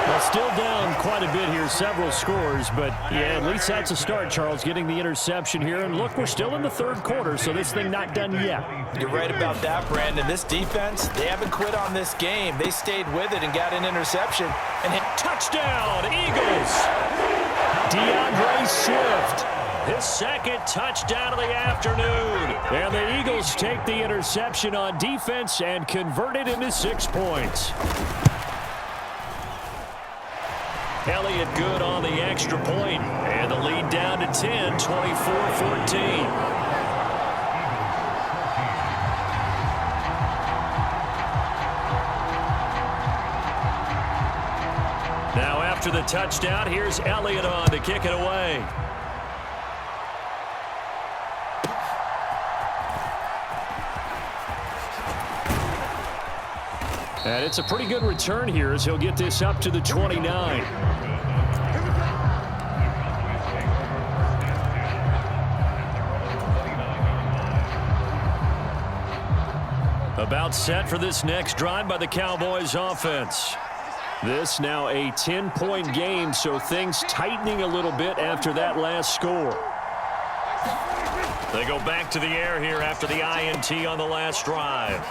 Well, still down quite a bit here, several scores, but yeah, at least that's a start, Charles, getting the interception here. And look, we're still in the third quarter, so this thing not done yet. You're right about that, Brandon. This defense, they haven't quit on this game. They stayed with it and got an interception and hit touchdown, Eagles. DeAndre Swift, his second touchdown of the afternoon. And the Eagles take the interception on defense and convert it into 6 points. Elliott good on the extra point, and the lead down to 10, 24-14. Now after the touchdown, here's Elliott on to kick it away. And it's a pretty good return here as he'll get this up to the 29. About set for this next drive by the Cowboys offense. This now a 10-point game, so things tightening a little bit after that last score. They go back to the air here after the INT on the last drive.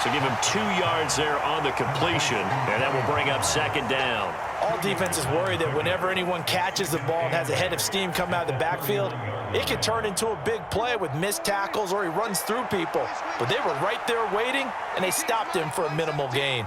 So give him 2 yards there on the completion, and that will bring up second down. All defenses worry that whenever anyone catches the ball and has a head of steam come out of the backfield, it can turn into a big play with missed tackles or he runs through people. But they were right there waiting, and they stopped him for a minimal gain.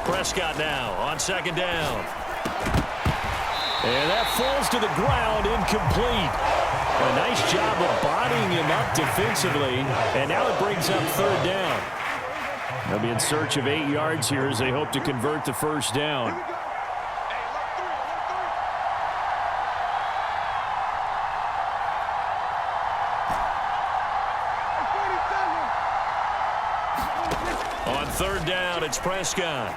Prescott now on second down. And that falls to the ground, incomplete. A nice job of bodying him up defensively, and now it brings up third down. They'll be in search of 8 yards here as they hope to convert the first down. On third down, it's Prescott.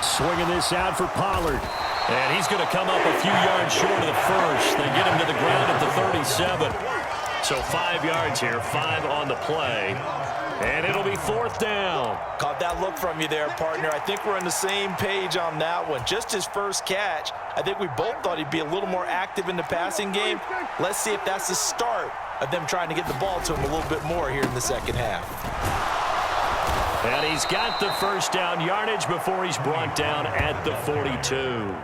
Swinging this out for Pollard. And he's going to come up a few yards short of the first. They get him to the ground at the 37. So 5 yards here, 5 on the play. And it'll be fourth down. Caught that look from you there, partner. I think we're on the same page on that one. Just his first catch. I think we both thought he'd be a little more active in the passing game. Let's see if that's the start of them trying to get the ball to him a little bit more here in the second half. And he's got the first down yardage before he's brought down at the 42.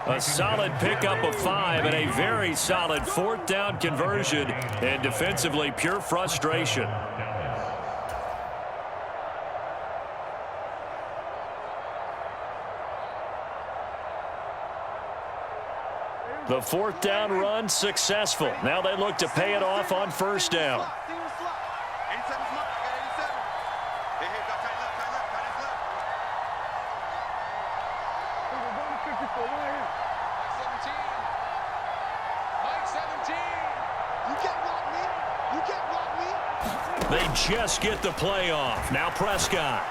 A solid pickup of 5 and a very solid fourth down conversion, and defensively pure frustration. The fourth down run successful. Now they look to pay it off on first down. They just get the play off. Now Prescott.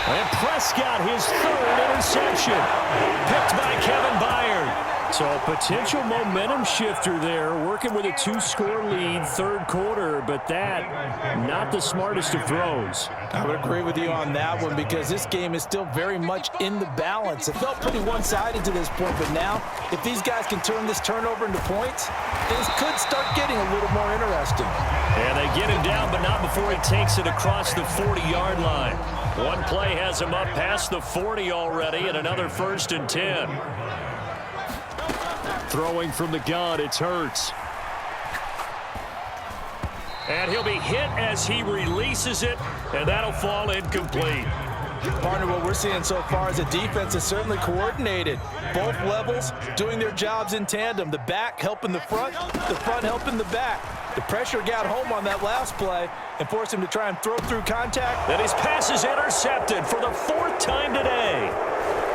And Prescott, his third interception. Picked by Kevin Byard. So a potential momentum shifter there, working with a 2-score lead, third quarter, but that, not the smartest of throws. I would agree with you on that one because this game is still very much in the balance. It felt pretty one-sided to this point, but now, if these guys can turn this turnover into points, things could start getting a little more interesting. And they get him down, but not before he takes it across the 40-yard line. One play has him up past the 40 already, and another 1st and 10. Throwing from the gun, it's Hurts. And he'll be hit as he releases it, and that'll fall incomplete. Partner, what we're seeing so far is the defense is certainly coordinated. Both levels doing their jobs in tandem. The back helping the front helping the back. The pressure got home on that last play and forced him to try and throw through contact. And his pass is intercepted for the 4th time today.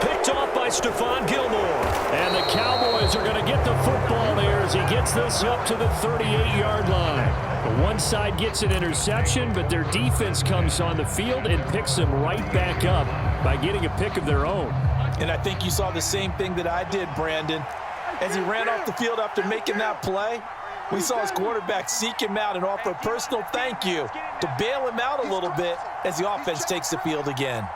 Picked off by Stephon Gilmore. And the Cowboys are going to get the football there as he gets this up to the 38-yard line. The one side gets an interception, but their defense comes on the field and picks them right back up by getting a pick of their own. And I think you saw the same thing that I did, Brandon. As he ran off the field after making that play, We saw his quarterback seek him out and offer a personal thank you to bail him out a little bit as the offense takes the field again.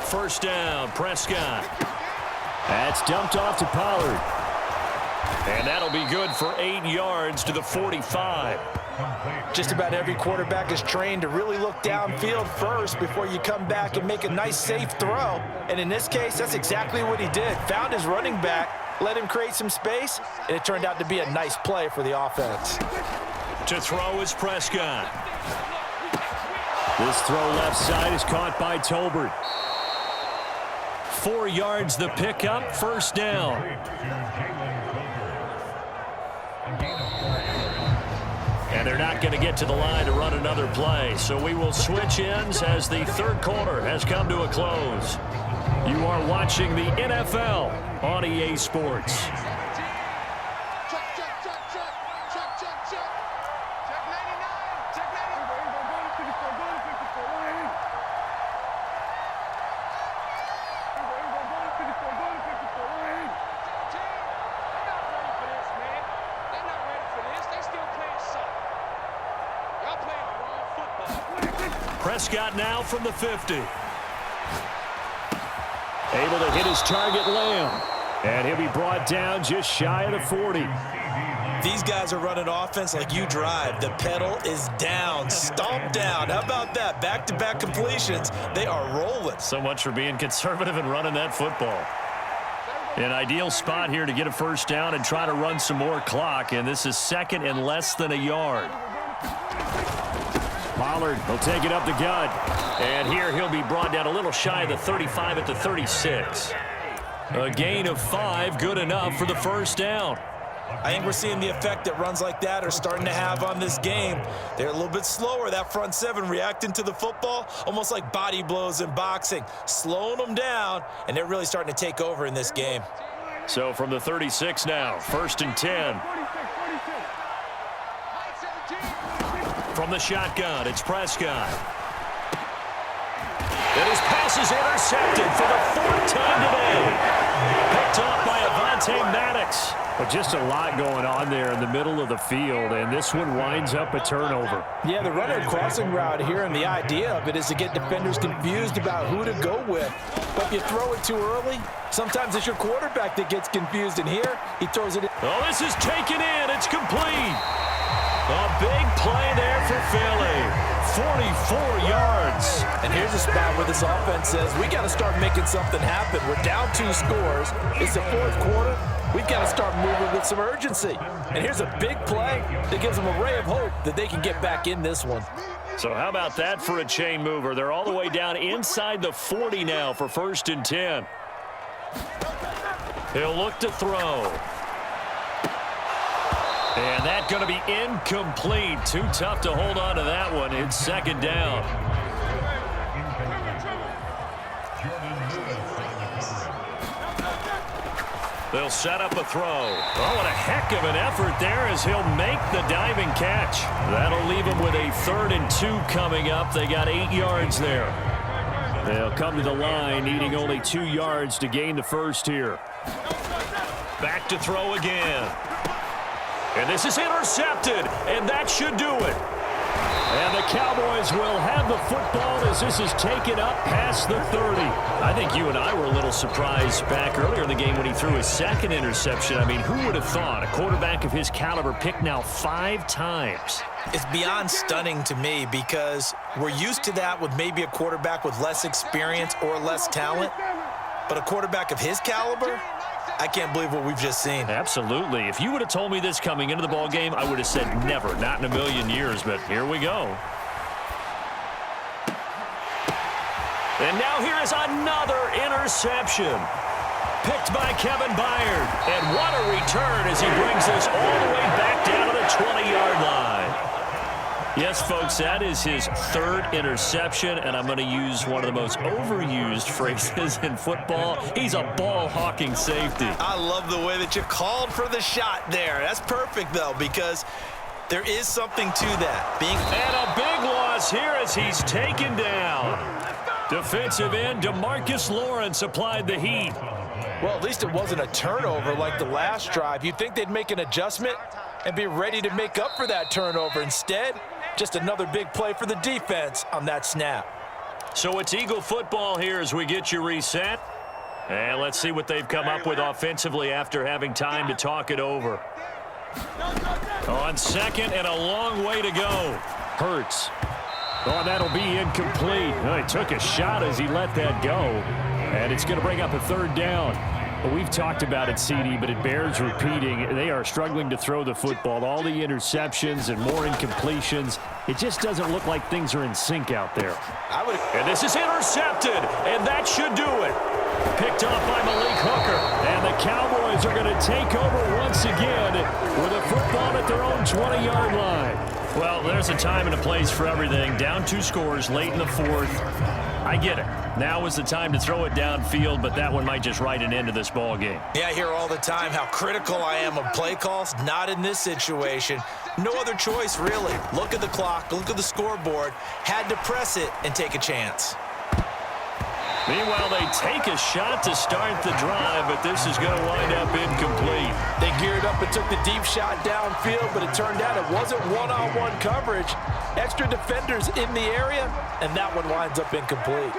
First down, Prescott. That's dumped off to Pollard. And that'll be good for 8 yards to the 45. Just about every quarterback is trained to really look downfield first before you come back and make a nice, safe throw. And in this case, that's exactly what he did. Found his running back, let him create some space, and it turned out to be a nice play for the offense. To throw is Prescott. This throw left side is caught by Tolbert. 4 yards the pickup, first down. And they're not going to get to the line to run another play. So we will switch ends as the third quarter has come to a close. You are watching the NFL on EA Sports. Prescott now from the 50. Able to hit his target, Lamb. And he'll be brought down just shy of the 40. These guys are running offense like you drive. The pedal is down, stomped down. How about that? Back-to-back completions. They are rolling. So much for being conservative and running that football. An ideal spot here to get a first down and try to run some more clock. And this is second and less than a yard. Pollard will take it up the gut. And here he'll be brought down a little shy of the 35 at the 36. A gain of 5, good enough for the first down. I think we're seeing the effect that runs like that are starting to have on this game. They're a little bit slower, that front seven, reacting to the football, almost like body blows in boxing, slowing them down, and they're really starting to take over in this game. So from the 36 now, first and 10. From the shotgun, it's Prescott. And his pass is intercepted for the 4th time today. Picked off by Avonte Maddox. But just a lot going on there in the middle of the field, and this one winds up a turnover. Yeah, the running crossing route here, and the idea of it is to get defenders confused about who to go with. But if you throw it too early, sometimes it's your quarterback that gets confused, and here he throws it in. Oh, this is taken in. It's complete. A big play there for Philly. 44 yards. And here's a spot where this offense says, we got to start making something happen. We're down 2 scores. It's the 4th quarter. We've got to start moving with some urgency. And here's a big play that gives them a ray of hope that they can get back in this one. So how about that for a chain mover? They're all the way down inside the 40 now for first and 10. He'll look to throw. And that's going to be incomplete. Too tough to hold on to that one. It's second down. They'll set up a throw. Oh, what a heck of an effort there as he'll make the diving catch. That'll leave him with a 3rd and 2 coming up. They got 8 yards there. They'll come to the line, needing only 2 yards to gain the first here. Back to throw again. And this is intercepted, and that should do it. And the Cowboys will have the football as this is taken up past the 30. I think you and I were a little surprised back earlier in the game when he threw his 2nd interception. I mean, who would have thought a quarterback of his caliber picked now 5 times? It's beyond stunning to me because we're used to that with maybe a quarterback with less experience or less talent. But a quarterback of his caliber, I can't believe what we've just seen. Absolutely. If you would have told me this coming into the ball game, I would have said never, not in a million years, but here we go. And now here is another interception. Picked by Kevin Byard. And what a return as he brings this all the way back down to the 20-yard line. Yes, folks, that is his 3rd interception, and I'm going to use one of the most overused phrases in football. He's a ball-hawking safety. I love the way that you called for the shot there. That's perfect, though, because there is something to that. And a big loss here as he's taken down. Defensive end DeMarcus Lawrence applied the heat. Well, at least it wasn't a turnover like the last drive. You'd think they'd make an adjustment and be ready to make up for that turnover. Instead, just another big play for the defense on that snap. So it's Eagle football here as we get you reset. And let's see what they've come up with offensively after having time to talk it over. On second and a long way to go. Hurts. Oh, that'll be incomplete. Well, he took a shot as he let that go. And it's going to bring up a third down. Well, we've talked about it, CD, but it bears repeating. They are struggling to throw the football. All the interceptions and more incompletions. It just doesn't look like things are in sync out there. And this is intercepted, and that should do it. Picked off by Malik Hooker, and the Cowboys are going to take over once again with a football at their own 20-yard line. Well, there's a time and a place for everything. Down 2 scores late in the fourth. I get it. Now is the time to throw it downfield, but that one might just write an end to this ball game. Yeah, I hear all the time how critical I am of play calls. Not in this situation. No other choice, really. Look at the clock, look at the scoreboard. Had to press it and take a chance. Meanwhile, they take a shot to start the drive, but this is going to wind up incomplete. They geared up and took the deep shot downfield, but it turned out it wasn't one-on-one coverage. Extra defenders in the area, and that one winds up incomplete.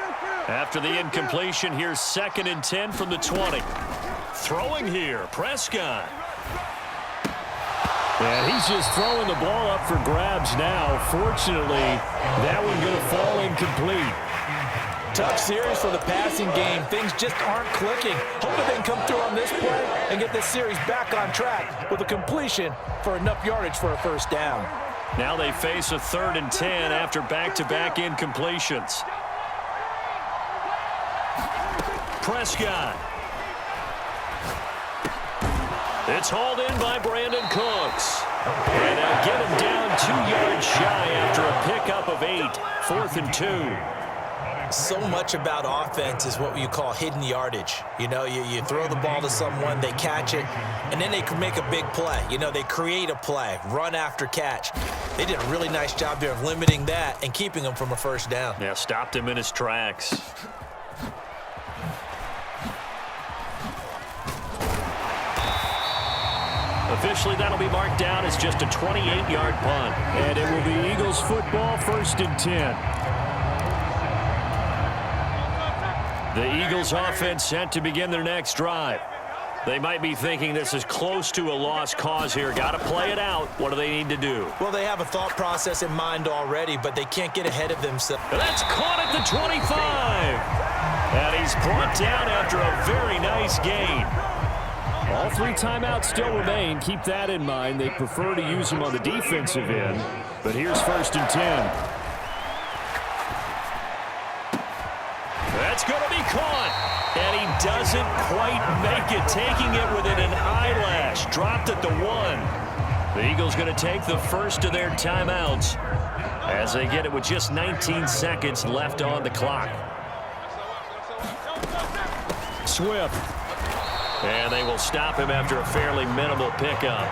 After the incompletion, here's 2nd and 10 from the 20. Throwing here, Prescott. And he's just throwing the ball up for grabs now. Fortunately, that one going to fall incomplete. Tough series for the passing game. Things just aren't clicking. Hoping they can come through on this play and get this series back on track with a completion for enough yardage for a first down. Now they face a 3rd and 10 after back-to-back incompletions. Prescott. It's hauled in by Brandon Cooks. And they'll get him down 2 yards shy after a pickup of 8. 4th and 2. So much about offense is what you call hidden yardage. You know, you throw the ball to someone, they catch it, and then they can make a big play. You know, they create a play, run after catch. They did a really nice job there of limiting that and keeping him from a first down. Yeah, stopped him in his tracks. Officially, that'll be marked down as just a 28-yard punt. And it will be Eagles football, 1st and 10. The Eagles offense set to begin their next drive. They might be thinking this is close to a lost cause here. Got to play it out. What do they need to do? Well, they have a thought process in mind already, but they can't get ahead of themselves. That's caught at the 25. And he's brought down after a very nice gain. All 3 timeouts still remain. Keep that in mind. They prefer to use them on the defensive end. But here's 1st and 10. That's going to be caught. And he doesn't quite make it, taking it within an eyelash. Dropped at the 1. The Eagles going to take the first of their timeouts as they get it with just 19 seconds left on the clock. Swift. And they will stop him after a fairly minimal pickup.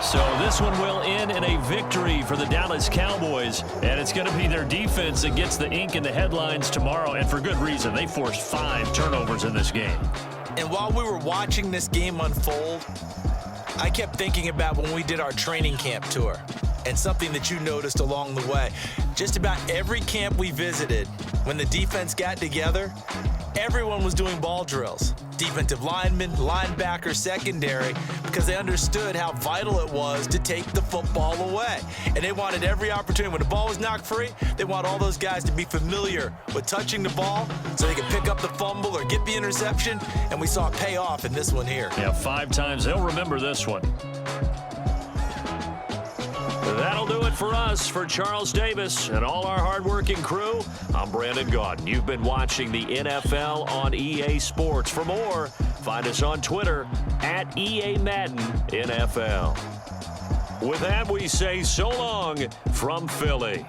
So this one will end in a victory for the Dallas Cowboys. And it's going to be their defense that gets the ink in the headlines tomorrow. And for good reason. They forced 5 turnovers in this game. And while we were watching this game unfold, I kept thinking about when we did our training camp tour. And something that you noticed along the way. Just about every camp we visited, when the defense got together, everyone was doing ball drills. Defensive linemen, linebackers, secondary, because they understood how vital it was to take the football away. And they wanted every opportunity. When the ball was knocked free, they want all those guys to be familiar with touching the ball so they could pick up the fumble or get the interception. And we saw it pay off in this one here. Yeah, 5 times. They'll remember this one. That'll do it for us. For Charles Davis and all our hardworking crew, I'm Brandon Gaudin. You've been watching the NFL on EA Sports. For more, find us on Twitter at EA Madden NFL. With that, we say so long from Philly.